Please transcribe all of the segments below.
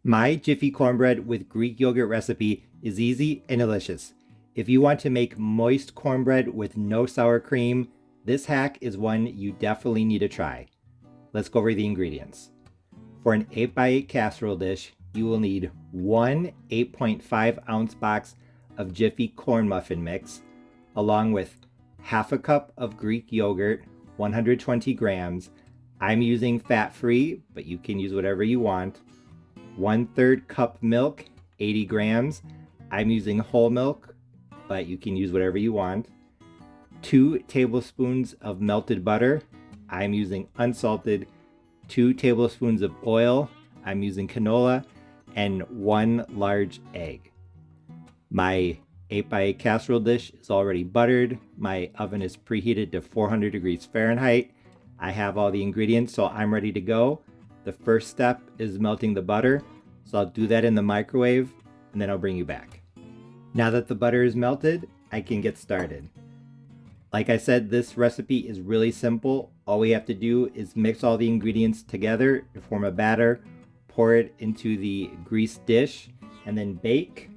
My Jiffy Cornbread with Greek yogurt recipe is easy and delicious. If you want to make moist cornbread with no sour cream, this hack is one you definitely need to try. Let's go over the ingredients. For an 8x8 casserole dish, you will need one 8.5 ounce box of Jiffy corn muffin mix, along with half a cup of Greek yogurt, 120 grams. I'm using fat-free, but you can use whatever you want. 1/3 cup milk, 80 grams. I'm using whole milk, but you can use whatever you want. 2 tablespoons of melted butter. I'm using unsalted. 2 tablespoons of oil. I'm using canola, and 1 large egg. My 8x8 casserole dish is already buttered. My oven is preheated to 400 degrees Fahrenheit. I have all the ingredients, so I'm ready to go. The first step is melting the butter, so I'll do that in the microwave, and then I'll bring you back. Now that the butter is melted, I can get started. Like I said, this recipe is really simple. All we have to do is mix all the ingredients together to form a batter, pour it into the greased dish, and then bake.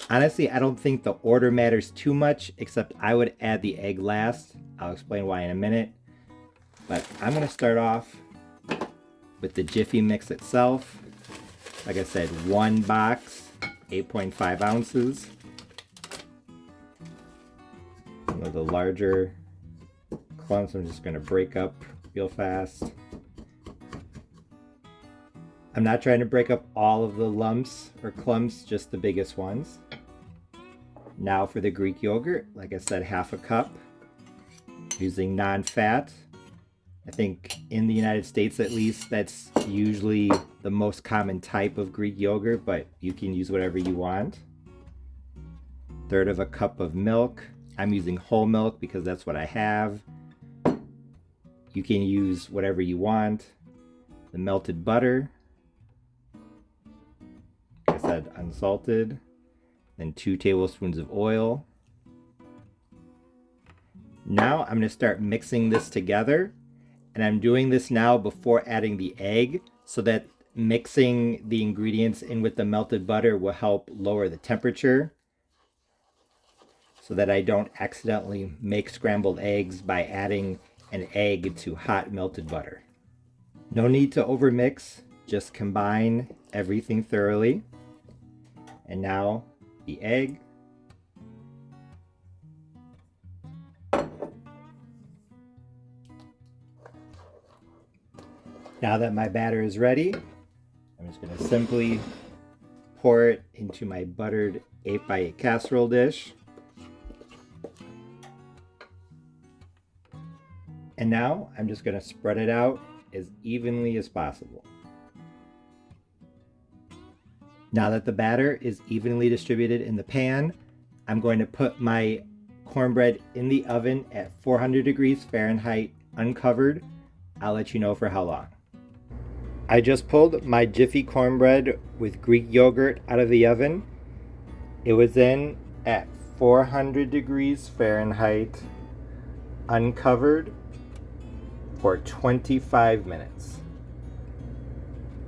Honestly, I don't think the order matters too much, except I would add the egg last. I'll explain why in a minute. But I'm going to start off with the Jiffy mix itself. Like I said, 1 box, 8.5 ounces. Some of the larger clumps I'm just going to break up real fast. I'm not trying to break up all of the lumps or clumps, just the biggest ones. Now for the Greek yogurt, like I said, half a cup. Using non-fat. I think in the United States at least, that's usually the most common type of Greek yogurt, but you can use whatever you want. 1/3 of a cup of milk. I'm using whole milk because that's what I have. You can use whatever you want. The melted butter. Like I said, unsalted. Then 2 tablespoons of oil. Now I'm going to start mixing this together. And I'm doing this now before adding the egg, so that mixing the ingredients in with the melted butter will help lower the temperature, so that I don't accidentally make scrambled eggs by adding an egg to hot melted butter. No need to overmix, just combine everything thoroughly. And now the egg. Now that my batter is ready, I'm just going to simply pour it into my buttered 8x8 casserole dish. And now I'm just going to spread it out as evenly as possible. Now that the batter is evenly distributed in the pan, I'm going to put my cornbread in the oven at 400 degrees Fahrenheit uncovered. I'll let you know for how long. I just pulled my Jiffy cornbread with Greek yogurt out of the oven. It was in at 400 degrees Fahrenheit, uncovered, for 25 minutes.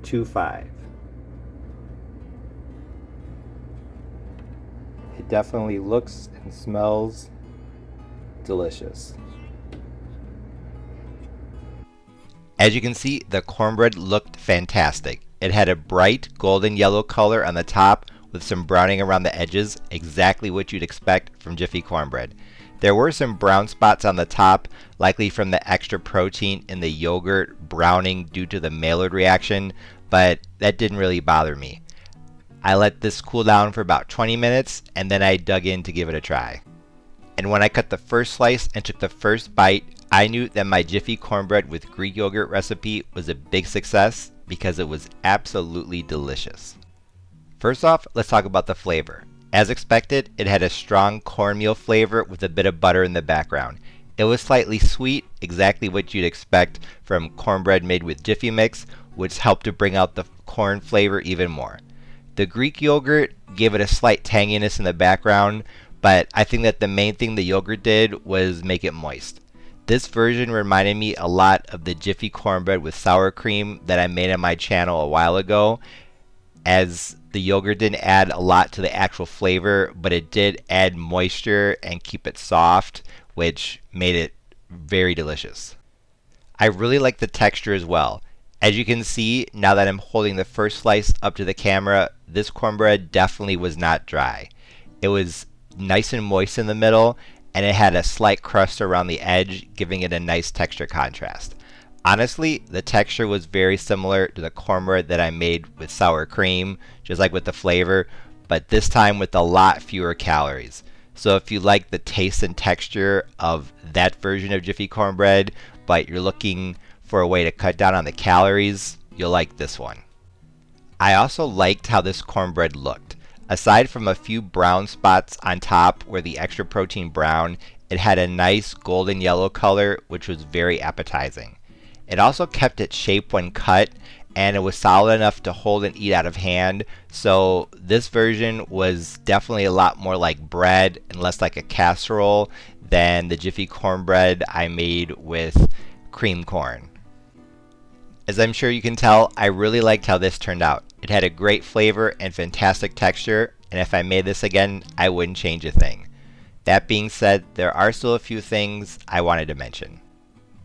25. It definitely looks and smells delicious. As you can see, the cornbread looked fantastic. It had a bright golden yellow color on the top with some browning around the edges, exactly what you'd expect from Jiffy cornbread. There were some brown spots on the top, likely from the extra protein in the yogurt browning due to the Maillard reaction, but that didn't really bother me. I let this cool down for about 20 minutes, and then I dug in to give it a try. And when I cut the first slice and took the first bite, I knew that my Jiffy cornbread with Greek yogurt recipe was a big success because it was absolutely delicious. First off, let's talk about the flavor. As expected, it had a strong cornmeal flavor with a bit of butter in the background. It was slightly sweet, exactly what you'd expect from cornbread made with Jiffy mix, which helped to bring out the corn flavor even more. The Greek yogurt gave it a slight tanginess in the background, but I think that the main thing the yogurt did was make it moist. This version reminded me a lot of the Jiffy cornbread with sour cream that I made on my channel a while ago. as the yogurt didn't add a lot to the actual flavor, but it did add moisture and keep it soft, which made it very delicious. I really like the texture as well. As you can see, now that I'm holding the first slice up to the camera, this cornbread definitely was not dry. It was nice and moist in the middle, and it had a slight crust around the edge, giving it a nice texture contrast. Honestly, the texture was very similar to the cornbread that I made with sour cream, just like with the flavor, but this time with a lot fewer calories. So if you like the taste and texture of that version of Jiffy Cornbread, but you're looking for a way to cut down on the calories, you'll like this one. I also liked how this cornbread looked. Aside from a few brown spots on top where the extra protein brown, it had a nice golden yellow color, which was very appetizing. It also kept its shape when cut, and it was solid enough to hold and eat out of hand, so this version was definitely a lot more like bread and less like a casserole than the Jiffy Cornbread I made with cream corn. As I'm sure you can tell, I really liked how this turned out. It had a great flavor and fantastic texture, and if I made this again, I wouldn't change a thing. That being said, there are still a few things I wanted to mention.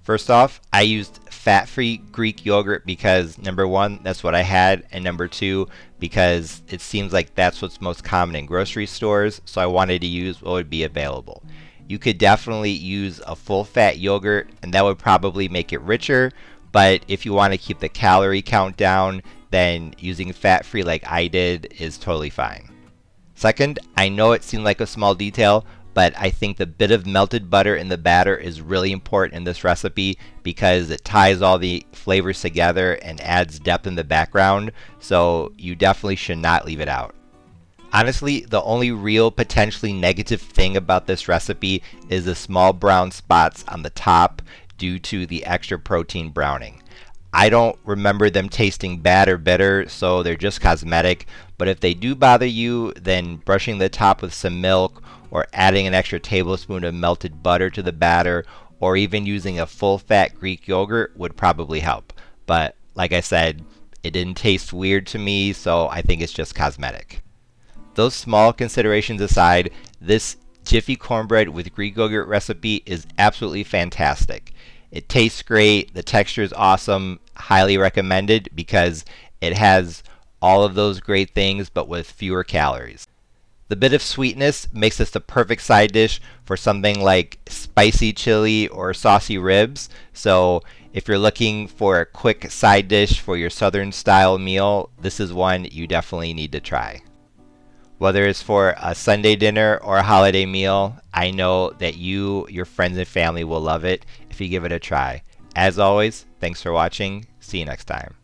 First off, I used fat-free Greek yogurt because, number one, that's what I had, and number two, because it seems like that's what's most common in grocery stores, so I wanted to use what would be available. You could definitely use a full-fat yogurt, and that would probably make it richer, but if you want to keep the calorie count down, then using fat-free like I did is totally fine. Second, I know it seemed like a small detail, but I think the bit of melted butter in the batter is really important in this recipe because it ties all the flavors together and adds depth in the background, so you definitely should not leave it out. Honestly, the only real potentially negative thing about this recipe is the small brown spots on the top due to the extra protein browning. I don't remember them tasting bad or bitter, so they're just cosmetic, but if they do bother you, then brushing the top with some milk or adding an extra tablespoon of melted butter to the batter or even using a full-fat Greek yogurt would probably help. But like I said, it didn't taste weird to me, so I think it's just cosmetic. Those small considerations aside, this Jiffy Cornbread with Greek yogurt recipe is absolutely fantastic. It tastes great, the texture is awesome, highly recommended because it has all of those great things but with fewer calories. The bit of sweetness makes this the perfect side dish for something like spicy chili or saucy ribs, so if you're looking for a quick side dish for your southern style meal, this is one you definitely need to try. Whether it's for a Sunday dinner or a holiday meal, I know that you, your friends, and family will love it if you give it a try. As always, thanks for watching. See you next time.